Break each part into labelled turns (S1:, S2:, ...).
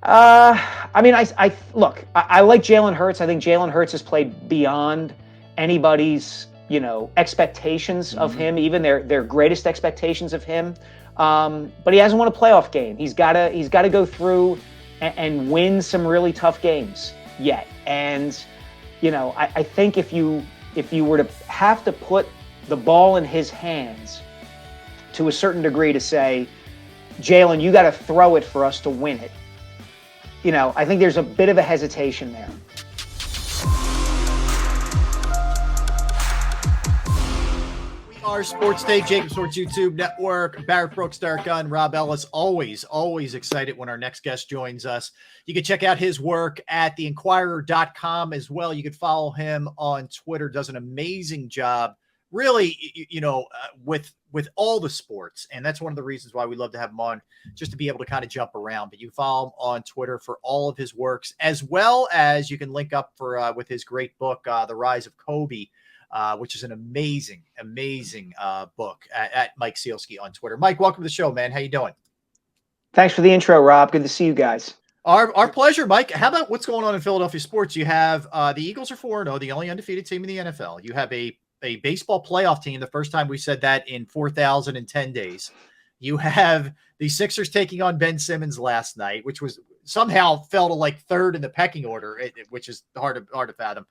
S1: I mean, I look. I like Jalen Hurts. I think Jalen Hurts has played beyond anybody's, expectations of him, even their greatest expectations of him. But he hasn't won a playoff game. He's gotta go through and win some really tough games yet. And I think if you were to have to put the ball in his hands to a certain degree to say, Jalen, you got to throw it for us to win it. I think there's a bit of a hesitation there.
S2: We are Sports Day, JAKIB Sports YouTube Network. Barrett Brooks, Derek Gunn, Rob Ellis. Always excited when our next guest joins us. You can check out his work at theinquirer.com as well. You can follow him on Twitter. Does an amazing job, really, with all the sports. And that's one of the reasons why we love to have him on, just to be able to kind of jump around. But you can follow him on Twitter for all of his works, as well as you can link up for with his great book, The Rise of Kobe, which is an amazing book at Mike Sielski on Twitter. Mike, welcome to the show, man. How you doing?
S1: Thanks for the intro, Rob. Good to see you guys.
S2: Our pleasure, Mike. How about what's going on in Philadelphia sports? You have the Eagles are 4-0, the only undefeated team in the NFL. You have a baseball playoff team, the first time we said that in 4,010 days. You have the Sixers taking on Ben Simmons last night, which was somehow fell to like third in the pecking order, which is hard to fathom.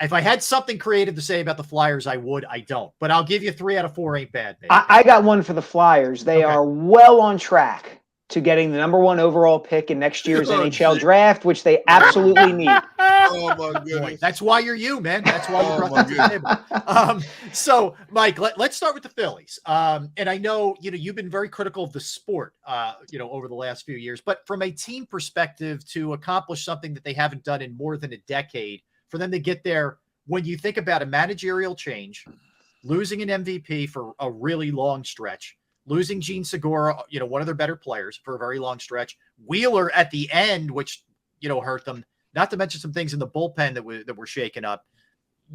S2: If I had something creative to say about the Flyers, I would. I don't. But I'll give you 3 out of 4 ain't bad.
S1: I got one for the Flyers. They are well on track to getting the #1 overall pick in next year's NHL draft, which they absolutely need.
S3: Oh, my goodness.
S2: That's why you're you, man. That's why you brought that to the table. So, Mike, let's start with the Phillies. And I know, you've been very critical of the sport, over the last few years. But from a team perspective, to accomplish something that they haven't done in more than a decade, for them to get there, when you think about a managerial change, losing an MVP for a really long stretch, losing Gene Segura, one of their better players for a very long stretch, Wheeler at the end, which, hurt them, not to mention some things in the bullpen that were shaken up.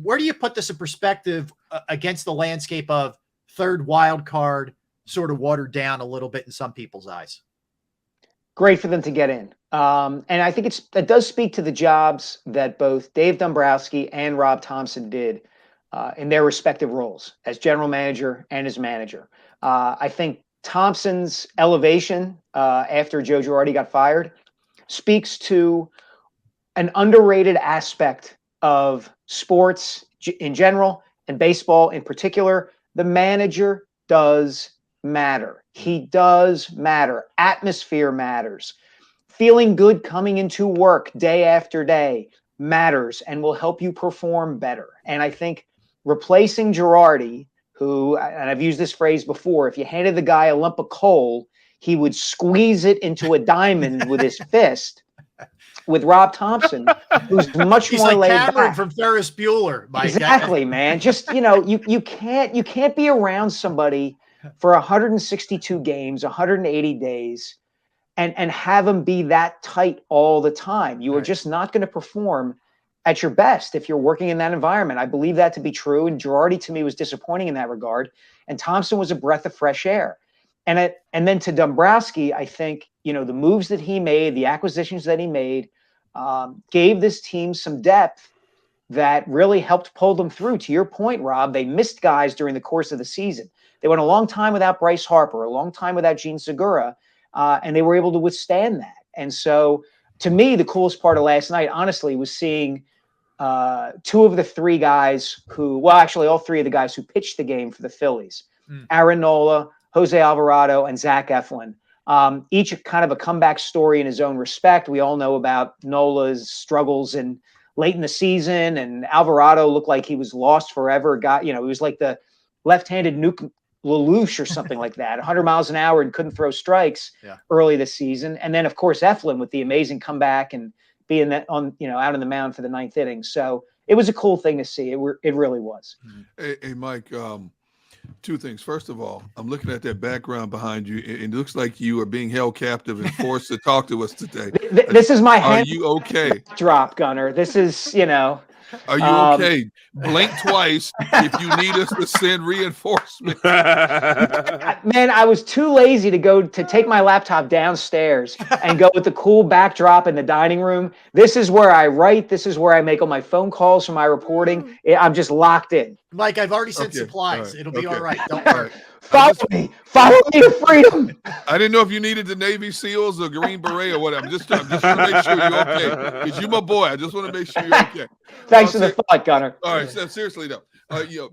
S2: Where do you put this in perspective against the landscape of third wild card, sort of watered down a little bit in some people's eyes?
S1: Great for them to get in. And I think it does speak to the jobs that both Dave Dombrowski and Rob Thompson did in their respective roles as general manager and as manager. I think Thompson's elevation after Joe Girardi got fired speaks to an underrated aspect of sports in general and baseball in particular. The manager does matter. He does matter. Atmosphere matters. Feeling good coming into work day after day matters and will help you perform better. And I think replacing Girardi, who, and I've used this phrase before, if you handed the guy a lump of coal, he would squeeze it into a diamond with his fist. With Rob Thompson, who's much more
S2: like
S1: laid
S2: Cameron
S1: back
S2: from Ferris Bueller. Mike.
S1: Exactly, man. Just you can't be around somebody for 162 games, 180 days, and have them be that tight all the time. You are just not going to perform at your best if you're working in that environment. I believe that to be true, and Girardi to me was disappointing in that regard, and Thompson was a breath of fresh air. And then to Dombrowski, I think the moves that he made, the acquisitions that he made, gave this team some depth that really helped pull them through. To your point, Rob, they missed guys during the course of the season. They went a long time without Bryce Harper, a long time without Gene Segura, and they were able to withstand that. And so, to me, the coolest part of last night, honestly, was seeing 2 of the 3 guys all 3 of the guys who pitched the game for the Phillies, Aaron Nola, Jose Alvarado, and Zach Eflin. Each kind of a comeback story in his own respect. We all know about Nola's struggles late in the season, and Alvarado looked like he was lost forever. He was like the left-handed Nuke Lelouch or something like that, 100 miles an hour and couldn't throw strikes early this season. And then, of course, Eflin with the amazing comeback and being out on the mound for the 9th inning. So it was a cool thing to see. It really was.
S3: Hey, Mike, 2 things. First of all, I'm looking at that background behind you. It looks like you are being held captive and forced to talk to us today.
S1: This is my hand.
S3: Are you okay?
S1: Drop, Gunner. This is,
S3: Are you okay? Blink twice if you need us to send reinforcements.
S1: Man, I was too lazy to take my laptop downstairs and go with the cool backdrop in the dining room. This is where I write. This is where I make all my phone calls for my reporting. I'm just locked in.
S2: Mike, I've already sent supplies. Right. It'll be all right. Don't worry.
S1: Follow me to freedom.
S3: I didn't know if you needed the Navy SEALs or Green Beret or whatever. I'm just want to make sure you're okay. Because you're my boy. I just want to make sure you're okay.
S1: Thanks for the thought, Gunner.
S3: All right, so seriously though,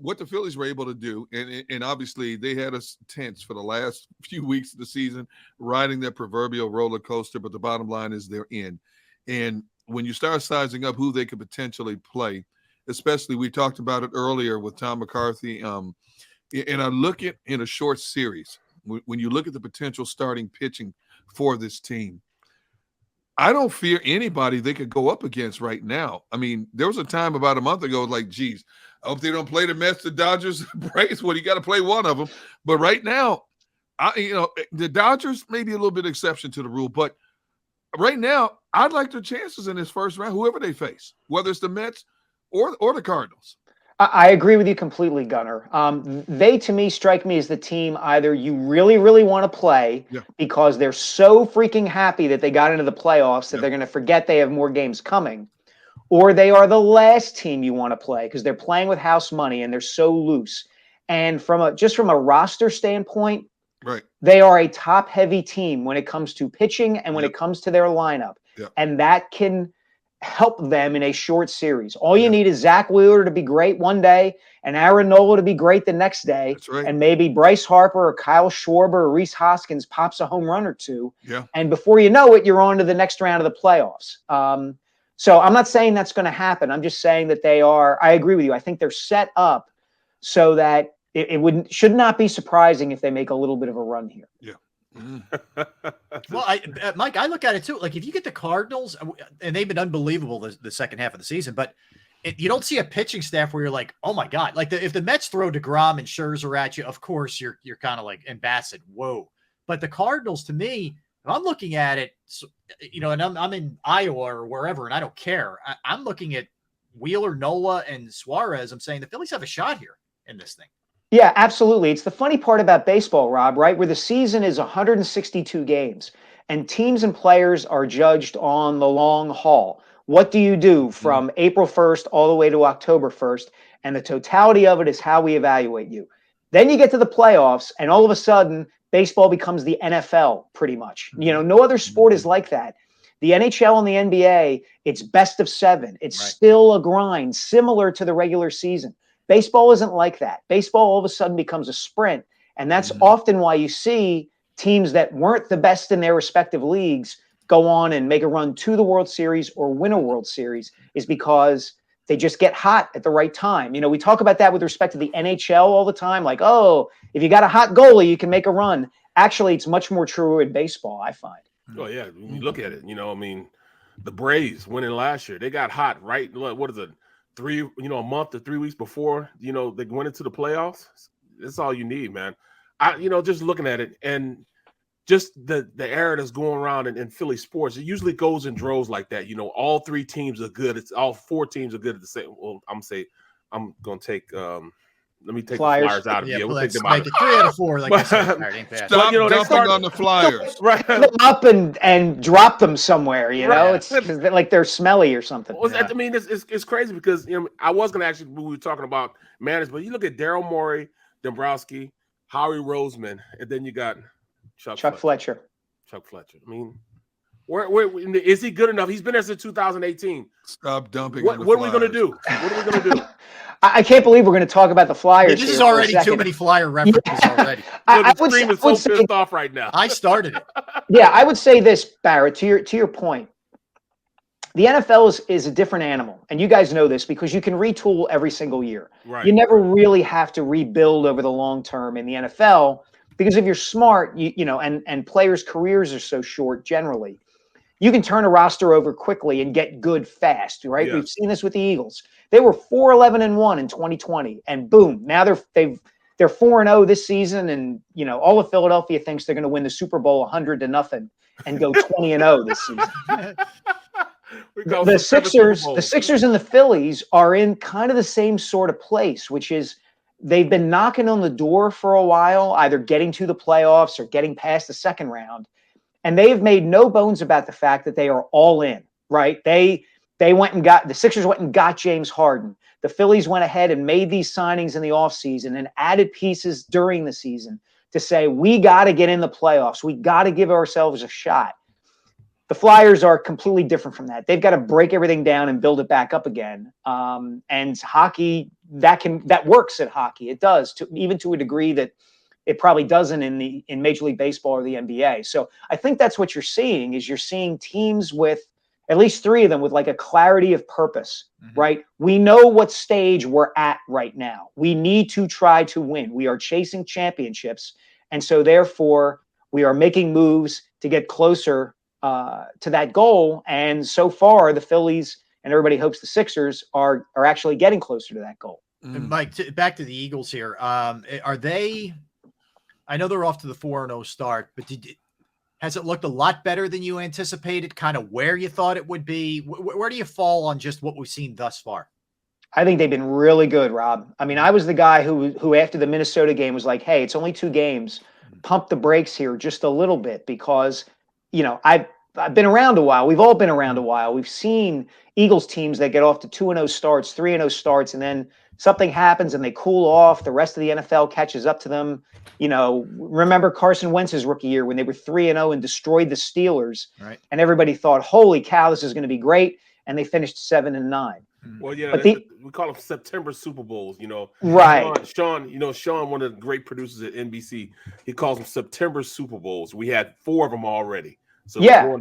S3: what the Phillies were able to do, and obviously they had us tense for the last few weeks of the season, riding that proverbial roller coaster. But the bottom line is they're in. And when you start sizing up who they could potentially play, especially we talked about it earlier with Tom McCarthy, and I look at in a short series, when you look at the potential starting pitching for this team, I don't fear anybody they could go up against right now. I mean, there was a time about a month ago, like, geez, I hope they don't play the Mets, the Dodgers, the Braves. Well, you got to play one of them. But right now, the Dodgers may be a little bit exception to the rule, but right now, I'd like their chances in this first round, whoever they face, whether it's the Mets or the Cardinals.
S1: I agree with you completely, Gunner. They, to me, strike me as the team either you really, really want to play because they're so freaking happy that they got into the playoffs that they're going to forget they have more games coming, or they are the last team you want to play because they're playing with house money and they're so loose. And from a roster standpoint, they are a top-heavy team when it comes to pitching and when it comes to their lineup. And that can help them in a short series. All you need is Zach Wheeler to be great one day and Aaron Nola to be great the next day. And maybe Bryce Harper or Kyle Schwarber or Rhys Hoskins pops a home run or two. And before you know it, you're on to the next round of the playoffs. So I'm not saying that's going to happen. I'm just saying that I agree with you. I think they're set up so that it should not be surprising if they make a little bit of a run here.
S2: Well, Mike, I look at it too. Like if you get the Cardinals, and they've been unbelievable the second half of the season, but you don't see a pitching staff where you're like, oh my God, like if the Mets throw DeGrom and Scherzer at you, of course you're kind of like ambassador. Whoa. But the Cardinals, to me, if I'm looking at it, and I'm in Iowa or wherever, and I don't care. I'm looking at Wheeler, Nola, and Suarez. I'm saying the Phillies have a shot here in this thing.
S1: Yeah, absolutely. It's the funny part about baseball, Rob, right? Where the season is 162 games and teams and players are judged on the long haul. What do you do from April 1st all the way to October 1st? And the totality of it is how we evaluate you. Then you get to the playoffs and all of a sudden baseball becomes the NFL pretty much. No other sport is like that. The NHL and the NBA, it's best of 7. It's still a grind similar to the regular season. Baseball isn't like that. Baseball all of a sudden becomes a sprint. And that's often why you see teams that weren't the best in their respective leagues go on and make a run to the World Series or win a World Series, is because they just get hot at the right time. We talk about that with respect to the NHL all the time. Like, oh, if you got a hot goalie, you can make a run. Actually, it's much more true in baseball, I find.
S4: Oh, yeah. When you look at it, the Braves winning last year, they got hot, right? What is it? A month or 3 weeks before, they went into the playoffs. That's all you need, man. Just looking at it and just the era that's going around in Philly sports, it usually goes in droves like that. All 3 teams are good. It's all 4 teams are good at the same. Well, I'm going to take, let me take
S1: Flyers.
S4: The Flyers out of here. We'll take them
S2: out. 3 out of 4. Like I said,
S3: ain't bad. Stop dumping on the Flyers.
S1: Pick them up and drop them somewhere. It's like they're smelly or something.
S4: Well, I mean, it's crazy because I was going to actually, we were talking about managers, but you look at Daryl Morey, Dombrowski, Howie Roseman, and then you got Chuck Fletcher. Chuck Fletcher. I mean, where is he good enough? He's been there since 2018.
S3: Stop dumping.
S4: What are we going to do? What are we going to do?
S1: I can't believe we're going to talk about the Flyers.
S2: This is already too many Flyer references already.
S4: The stream is so pissed off right now.
S2: I started it.
S1: Yeah, I would say this, Barrett, to your point. The NFL is a different animal, and you guys know this because you can retool every single year.
S4: Right.
S1: You never really have to rebuild over the long term in the NFL because if you're smart, and players' careers are so short generally, you can turn a roster over quickly and get good fast, right? Yeah. We've seen this with the Eagles. They were 4-11-1 in 2020, and boom, now they're 4-0 this season, and all of Philadelphia thinks they're going to win the Super Bowl 100-0 and go 20-0 this season.
S4: We call
S1: The
S4: September Super
S1: Sixers,
S4: Bowl.
S1: and the Phillies are in kind of the same sort of place, which is they've been knocking on the door for a while, either getting to the playoffs or getting past the second round. And they've made no bones about the fact that they are all in, right? The Sixers went and got James Harden. The Phillies went ahead and made these signings in the offseason and added pieces during the season to say, we got to get in the playoffs. We got to give ourselves a shot. The Flyers are completely different from that. They've got to break everything down and build it back up again. And hockey, that works at hockey. It does, even to a degree that it probably doesn't in Major League Baseball or the NBA. So I think that's what you're seeing is you're seeing teams with at least three of them with like a clarity of purpose, right? We know what stage we're at right now. We need to try to win. We are chasing championships. And so therefore we are making moves to get closer to that goal. And so far the Phillies and everybody hopes the Sixers are actually getting closer to that goal.
S2: And Mike, back to the Eagles here. Are they, I know they're off to the 4-0 start, but has it looked a lot better than you anticipated, kind of where you thought it would be? Where do you fall on just what we've seen thus far?
S1: I think they've been really good, Rob. I mean, I was the guy who after the Minnesota game was like, hey, it's only 2 games. Pump the brakes here just a little bit because, you know, I've been around a while. We've all been around a while. We've seen Eagles teams that get off to 2-0 starts, 3-0 starts, and then something happens and they cool off. The rest of the NFL catches up to them. You know, remember Carson Wentz's rookie year when they were 3-0 and destroyed the Steelers,
S2: right?
S1: And everybody thought, holy cow, this is going to be great. And they finished 7-9.
S4: Well, yeah,
S1: but
S4: we call them September Super Bowls, you know.
S1: Right.
S4: Sean, one of the great producers at NBC, he calls them September Super Bowls. We had 4 of them already. So
S1: yeah,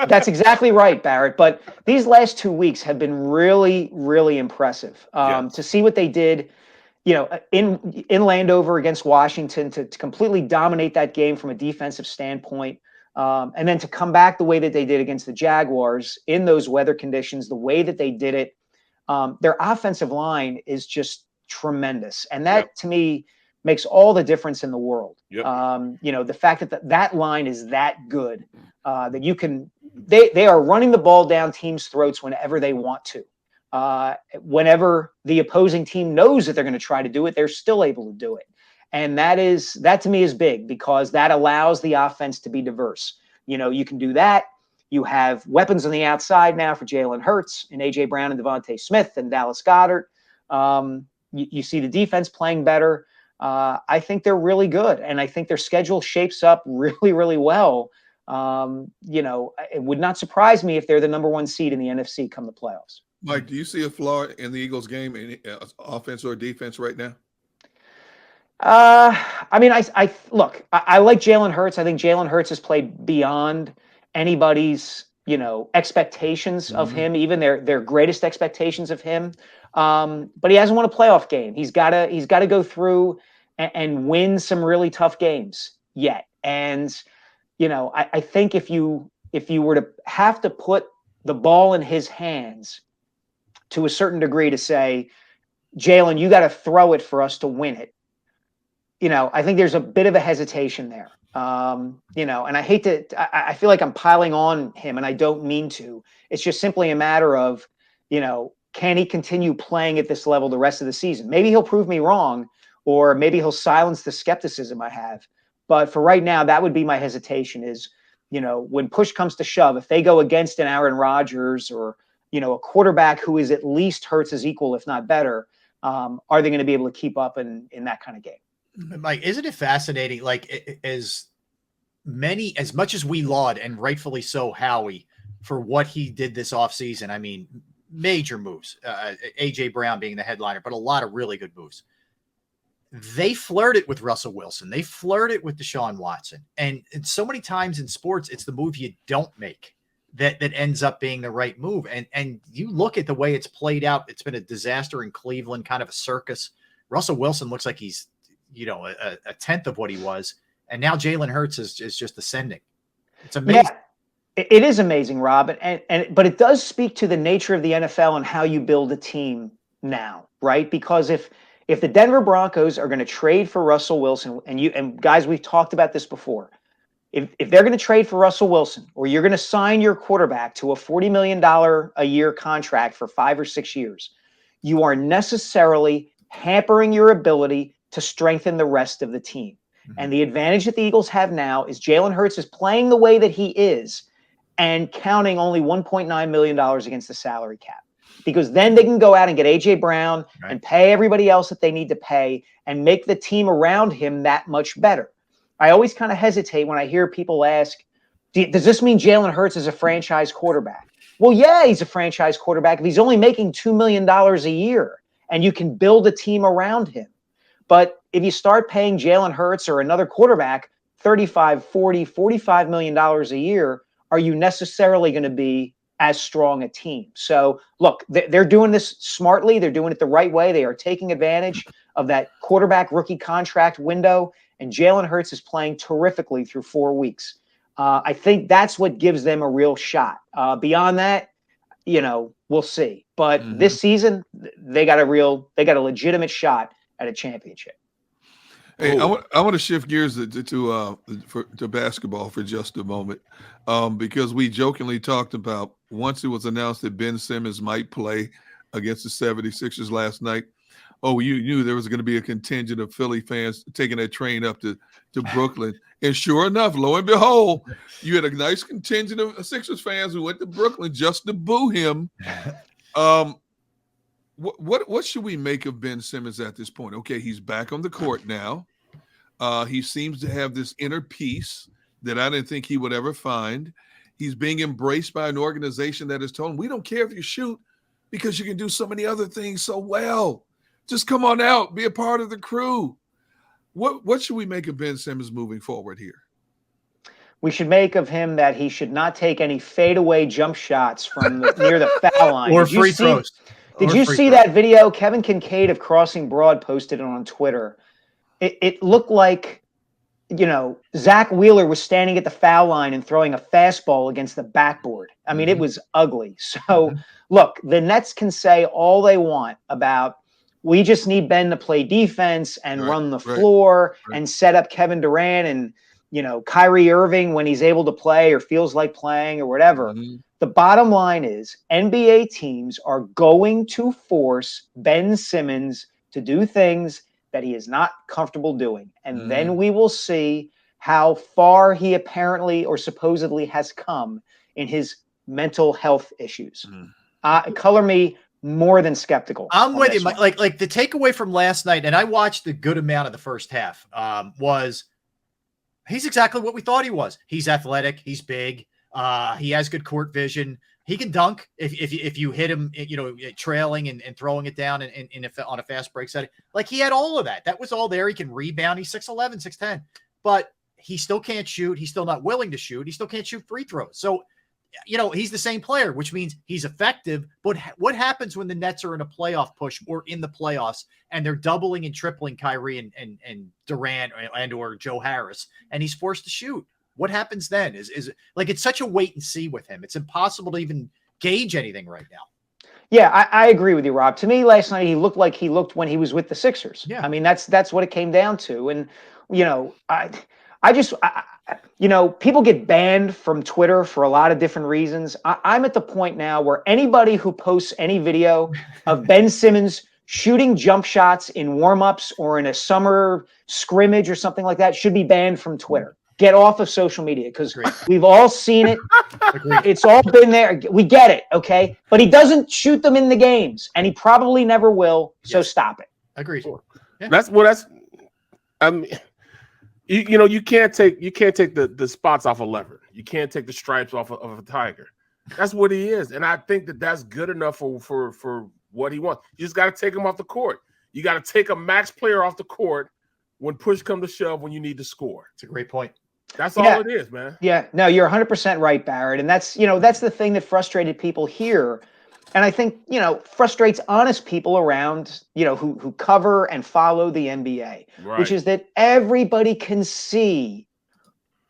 S1: that's exactly right, Barrett. But these last 2 weeks have been really, really impressive. To see what they did, you know, in Landover against Washington to completely dominate that game from a defensive standpoint. And then to come back the way that they did against the Jaguars in those weather conditions, the way that they did it, their offensive line is just tremendous. And that to me makes all the difference in the world. You know, the fact that that line is that good, that you can, they are running the ball down teams' throats whenever they want to. Whenever the opposing team knows that they're going to try to do it, they're still able to do it. And that to me is big because that allows the offense to be diverse. You know, you can do that. You have weapons on the outside now for Jalen Hurts and A.J. Brown and Devontae Smith and Dallas Goedert. You see the defense playing better. I think they're really good. And I think their schedule shapes up really, really well. You know, it would not surprise me if they're the number 1 seed in the NFC come the playoffs.
S3: Mike, do you see a flaw in the Eagles game, in offense or defense right now?
S1: I mean, I look, I like Jalen Hurts. I think Jalen Hurts has played beyond anybody's, you know, expectations of him, even their greatest expectations of him. But he hasn't won a playoff game. He's got to go through and win some really tough games yet. And, you know, I think if you were to have to put the ball in his hands to a certain degree to say, Jalen, you got to throw it for us to win it. You know, I think there's a bit of a hesitation there. You know, and I hate to, I feel like I'm piling on him and I don't mean to. It's just simply a matter of, you know, can he continue playing at this level the rest of the season? Maybe he'll prove me wrong, or maybe he'll silence the skepticism I have. But for right now, that would be my hesitation is, you know, when push comes to shove, if they go against an Aaron Rodgers or, you know, a quarterback who is at least Hurts' equal, if not better, are they going to be able to keep up in that kind of game?
S2: Mike, isn't it fascinating? Like as much as we laud, and rightfully so, Howie, for what he did this offseason. I mean, major moves, A.J. Brown being the headliner, but a lot of really good moves. They flirted with Russell Wilson. They flirted with Deshaun Watson. And so many times in sports, it's the move you don't make that ends up being the right move. And you look at the way it's played out. It's been a disaster in Cleveland, kind of a circus. Russell Wilson looks like he's, you know, a tenth of what he was. And now Jalen Hurts is just ascending. It's amazing.
S1: Yeah, it is amazing, Rob. But it does speak to the nature of the NFL and how you build a team now, right? Because if the Denver Broncos are going to trade for Russell Wilson, and guys, we've talked about this before, if they're going to trade for Russell Wilson, or you're going to sign your quarterback to a $40 million a year contract for 5 or 6 years, you are necessarily hampering your ability to strengthen the rest of the team. And the advantage that the Eagles have now is Jalen Hurts is playing the way that he is and counting only $1.9 million against the salary cap. Because then they can go out and get A.J. Brown and pay everybody else that they need to pay and make the team around him that much better. I always kind of hesitate when I hear people ask, does this mean Jalen Hurts is a franchise quarterback? Well, yeah, he's a franchise quarterback if he's only making $2 million a year and you can build a team around him. But if you start paying Jalen Hurts or another quarterback $35, $40, $45 million a year, are you necessarily going to be as strong a team? So, look, they're doing this smartly. They're doing it the right way. They are taking advantage of that quarterback rookie contract window, and Jalen Hurts is playing terrifically through 4 weeks. I think that's what gives them a real shot. Beyond that, we'll see. But this season, they got a legitimate shot at a championship.
S3: Hey, I want to shift gears to basketball for just a moment, because we jokingly talked about once it was announced that Ben Simmons might play against the 76ers last night. Oh, you knew there was going to be a contingent of Philly fans taking that train up to Brooklyn. And sure enough, lo and behold, you had a nice contingent of Sixers fans who went to Brooklyn just to boo him. What should we make of Ben Simmons at this point? Okay, he's back on the court now. He seems to have this inner peace that I didn't think he would ever find. He's being embraced by an organization that has told him, we don't care if you shoot because you can do so many other things so well. Just come on out, be a part of the crew. What should we make of Ben Simmons moving forward here?
S1: We should make of him that he should not take any fadeaway jump shots from near the foul line.
S2: Or free throws.
S1: Did you see that video? Kevin Kincaid of Crossing Broad posted it on Twitter. It looked like, Zach Wheeler was standing at the foul line and throwing a fastball against the backboard. I mean, it was ugly. So, look, the Nets can say all they want about, we just need Ben to play defense and run the floor and set up Kevin Durant and, Kyrie Irving when he's able to play or feels like playing or whatever. The bottom line is NBA teams are going to force Ben Simmons to do things that he is not comfortable doing. And then we will see how far he apparently or supposedly has come in his mental health issues. Color me more than skeptical.
S2: I'm with you. Like the takeaway from last night, and I watched a good amount of the first half, was he's exactly what we thought he was. He's athletic. He's big. He has good court vision. He can dunk if you hit him, trailing and throwing it down on a fast break setting. Like, he had all of that. That was all there. He can rebound. He's 6'11", 6'10", but he still can't shoot. He's still not willing to shoot. He still can't shoot free throws. So, he's the same player, which means he's effective. But what happens when the Nets are in a playoff push or in the playoffs and they're doubling and tripling Kyrie and Durant and or Joe Harris, and he's forced to shoot? What happens then? Is like, it's such a wait and see with him. It's impossible to even gauge anything right now.
S1: Yeah, I agree with you, Rob. To me, last night he looked like he looked when he was with the Sixers. Yeah, I mean that's what it came down to. And people get banned from Twitter for a lot of different reasons. I'm at the point now where anybody who posts any video of Ben Simmons shooting jump shots in warmups or in a summer scrimmage or something like that should be banned from Twitter. Get off of social media, because we've all seen it. It's all been there. We get it, okay? But he doesn't shoot them in the games, and he probably never will. So stop it.
S2: Agreed.
S4: Yeah. I mean, you can't take the spots off a leopard. You can't take the stripes off of a tiger. That's what he is, and I think that's good enough for what he wants. You just got to take him off the court. You got to take a max player off the court when push comes to shove, when you need to score.
S2: It's a great point.
S4: That's all it is, man.
S1: Yeah, no, you're 100% right, Barrett. And that's the thing that frustrated people here. And I think, frustrates honest people around, who cover and follow the NBA, which is that everybody can see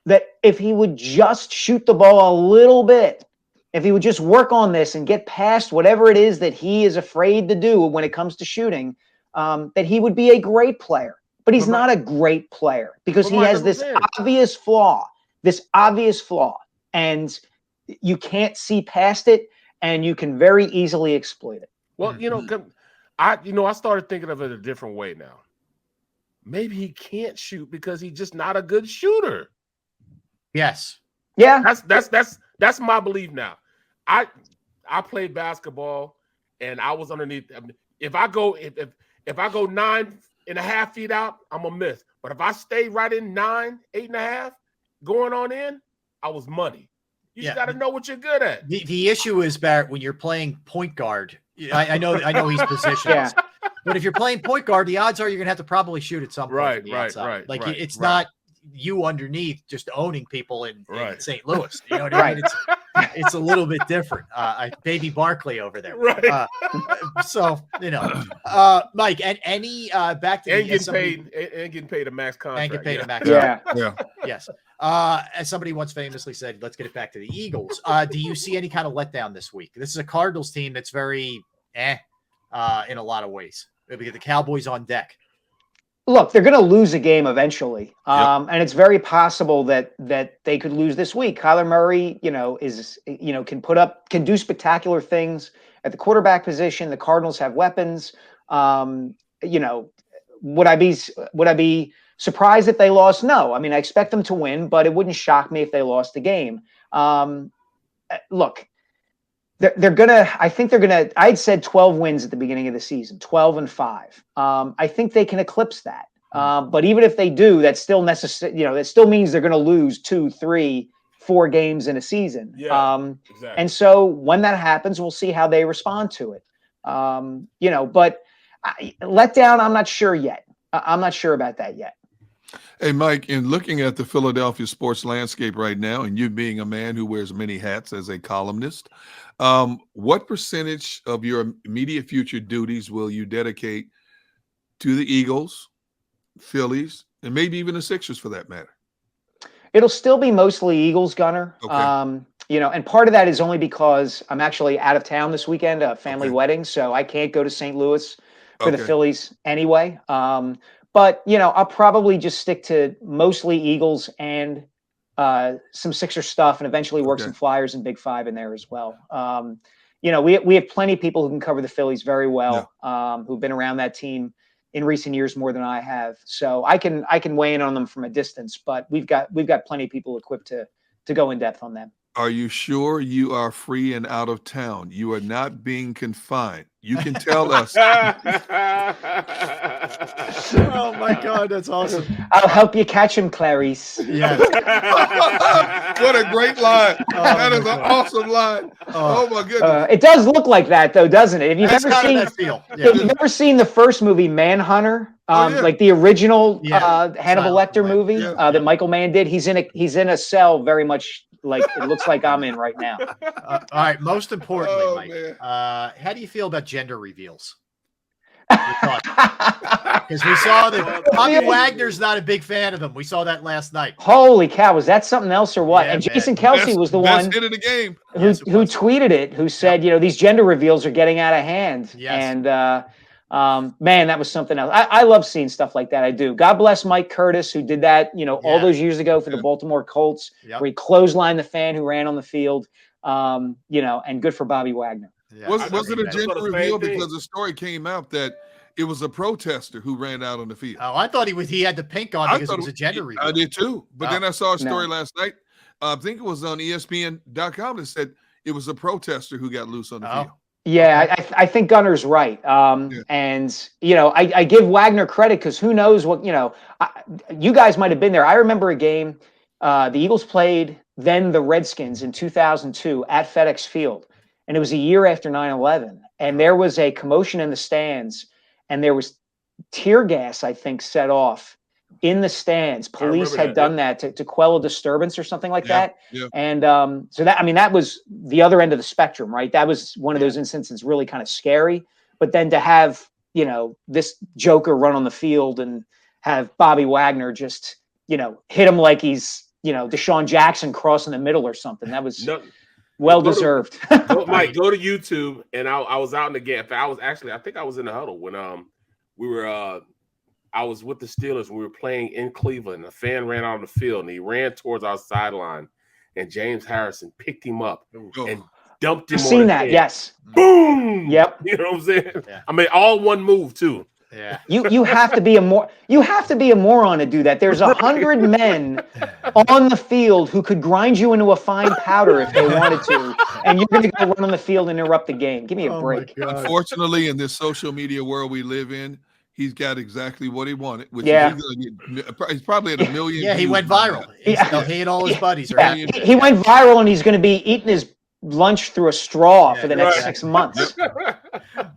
S1: that if he would just shoot the ball a little bit, if he would just work on this and get past whatever it is that he is afraid to do when it comes to shooting, that he would be a great player. But he's not a great player because he has this obvious flaw this obvious flaw, and you can't see past it, and you can very easily exploit it.
S4: Well, I started thinking of it a different way now. Maybe he can't shoot because he's just not a good shooter.
S2: Yes.
S1: Yeah.
S4: That's my belief now. I played basketball and I was underneath. If I go 9.5 feet out, I'm a miss. But if I stay right in 9, 8.5, going on in, I was money. You just got to know what you're good at.
S2: The issue is, Barrett, when you're playing point guard. I know he's positioned.
S1: Yeah.
S2: But if you're playing point guard, the odds are you're gonna have to probably shoot at some point. Right. Like it's not you underneath just owning people in St. Louis. You know what I mean? It's a little bit different. Baby Barkley over there.
S4: Right.
S2: So Mike, and any back to
S4: getting paid a max contract.
S2: And getting paid a max
S1: contract.
S3: Yeah.
S2: Yes. As somebody once famously said, let's get it back to the Eagles. Do you see any kind of letdown this week? This is a Cardinals team that's very in a lot of ways. Because the Cowboys on deck.
S1: Look, they're going to lose a game eventually, and it's very possible that they could lose this week. Kyler Murray, can do spectacular things at the quarterback position. The Cardinals have weapons. Would I be surprised if they lost? No. I mean, I expect them to win, but it wouldn't shock me if they lost the game. Look. I'd said 12 wins at the beginning of the season, 12-5. I think they can eclipse that. But even if they do, that's still necessary. That still means they're going to lose 2, 3, 4 games in a season.
S4: Exactly.
S1: And so when that happens, we'll see how they respond to it. But letdown, I'm not sure yet. I'm not sure about that yet.
S3: Hey, Mike, in looking at the Philadelphia sports landscape right now, and you being a man who wears many hats as a columnist, what percentage of your immediate future duties will you dedicate to the Eagles, Phillies, and maybe even the Sixers for that matter?
S1: It'll still be mostly Eagles, Gunner.
S3: Okay.
S1: And part of that is only because I'm actually out of town this weekend, a family wedding, so I can't go to St. Louis for the Phillies anyway. But, I'll probably just stick to mostly Eagles and some Sixer stuff, and eventually work some Flyers and Big Five in there as well. We have plenty of people who can cover the Phillies very well, who've been around that team in recent years more than I have. So I can weigh in on them from a distance, but we've got plenty of people equipped to go in depth on them.
S3: Are you sure you are free and out of town? You are not being confined. You can tell us.
S2: Oh my God, that's awesome.
S1: I'll help you catch him, Clarice.
S2: Yeah.
S3: What a great line. That is an awesome line. Oh my goodness.
S1: It does look like that though, doesn't it? If you've ever seen the first movie, Manhunter, like the original Hannibal Lecter movie that Michael Mann did, he's in a cell very much like it looks like I'm in right now.
S2: All right. Most importantly, Mike, how do you feel about gender reveals? Because we saw that Bobby Wagner's not a big fan of them. We saw that last night.
S1: Holy cow, was that something else or what?
S2: Yeah,
S1: and Jason Kelsey was the one
S3: hit of the game.
S1: who tweeted it, who said, these gender reveals are getting out of hand.
S2: Yes.
S1: And man, that was something else. I love seeing stuff like that. I do. God bless Mike Curtis, who did that, all those years ago for the Baltimore Colts, where he clotheslined the fan who ran on the field. And good for Bobby Wagner.
S3: Yeah. Was it a gender reveal? Because the story came out that it was a protester who ran out on the field.
S2: Oh, I thought he had the pink on because it was a gender reveal.
S3: I did too. But then I saw a story last night. I think it was on ESPN.com that said it was a protester who got loose on the field.
S1: Yeah, I think Gunner's right. And, I give Wagner credit because who knows what, you guys might have been there. I remember a game, the Eagles played then the Redskins in 2002 at FedEx Field. And it was a year after 9/11. And there was a commotion in the stands. And there was tear gas, I think, set off in the stands. Police had done that to quell a disturbance or something like that.
S3: Yeah.
S1: And so that was the other end of the spectrum, right? That was one of those instances really kind of scary. But then to have, this joker run on the field and have Bobby Wagner just, hit him like he's, Deshaun Jackson crossing the middle or something. That was well deserved.
S4: Mike, go to YouTube. And I was out in the game. I think I was in the huddle when we were I was with the Steelers. We were playing in Cleveland. A fan ran out of the field, and he ran towards our sideline. And James Harrison picked him up and dumped him
S1: I've
S4: on
S1: seen
S4: his
S1: that.
S4: head.
S1: Yes.
S4: Boom.
S1: Yep.
S4: You know what I'm saying?
S2: Yeah.
S4: I mean, all one move too.
S2: Yeah.
S1: You have to be a moron to do that. There's 100 men on the field who could grind you into a fine powder if they wanted to, and you're going to go run on the field and interrupt the game. Give me a break.
S3: Unfortunately, in this social media world we live in, he's got exactly what he wanted, which
S1: Yeah.
S3: is he's probably at 1 million.
S2: Yeah, he
S3: views
S2: went
S3: by
S2: viral.
S3: now.
S2: He and all his buddies are
S1: Yeah,
S2: happy.
S1: he went viral, and he's going to be eating his lunch through a straw for the next
S2: right.
S1: 6 months.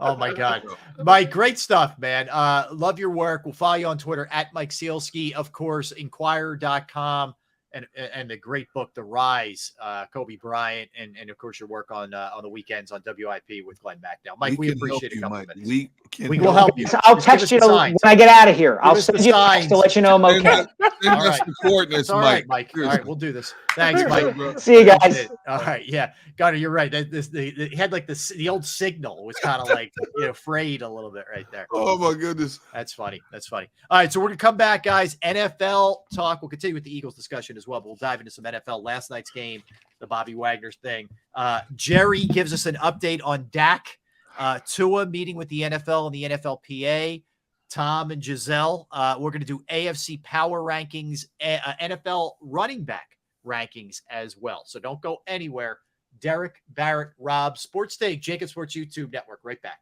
S2: Oh my God, Mike, great stuff, man. Love your work. We'll follow you on Twitter at Mike Sielski, of course, Inquirer.com, and the great book, The Rise, Kobe Bryant, and of course your work on the weekends on WIP with Glenn Macdowell. Mike, we appreciate it.
S3: Mike.
S2: We
S3: We
S2: will help you.
S1: I'll
S2: Just give
S1: text
S2: us
S1: you
S2: the
S1: when
S2: signs.
S1: I get out of here. I'll
S2: us the
S1: send you a text to
S2: signs.
S1: let you know I'm okay.
S3: Send
S2: All
S3: us
S2: right.
S3: the coordinates,
S2: All
S3: Mike.
S2: right, Mike. All
S3: Seriously.
S2: right, we'll do this. Thanks, Mike.
S1: See you guys.
S2: All right, yeah, got it. You're right. He had like the old signal was kind of like frayed a little bit right there.
S3: Oh my goodness.
S2: That's funny. That's funny. All right, so we're gonna come back, guys. NFL talk. We'll continue with the Eagles discussion as well, but we'll dive into some NFL. Last night's game, the Bobby Wagner thing. Jerry gives us an update on Dak. Tua meeting with the NFL and the NFLPA. Tom and Giselle. We're going to do AFC power rankings, NFL running back rankings as well. So don't go anywhere. Derek, Barrett, Rob, Sports Take, JAKIB Sports YouTube Network. Right back.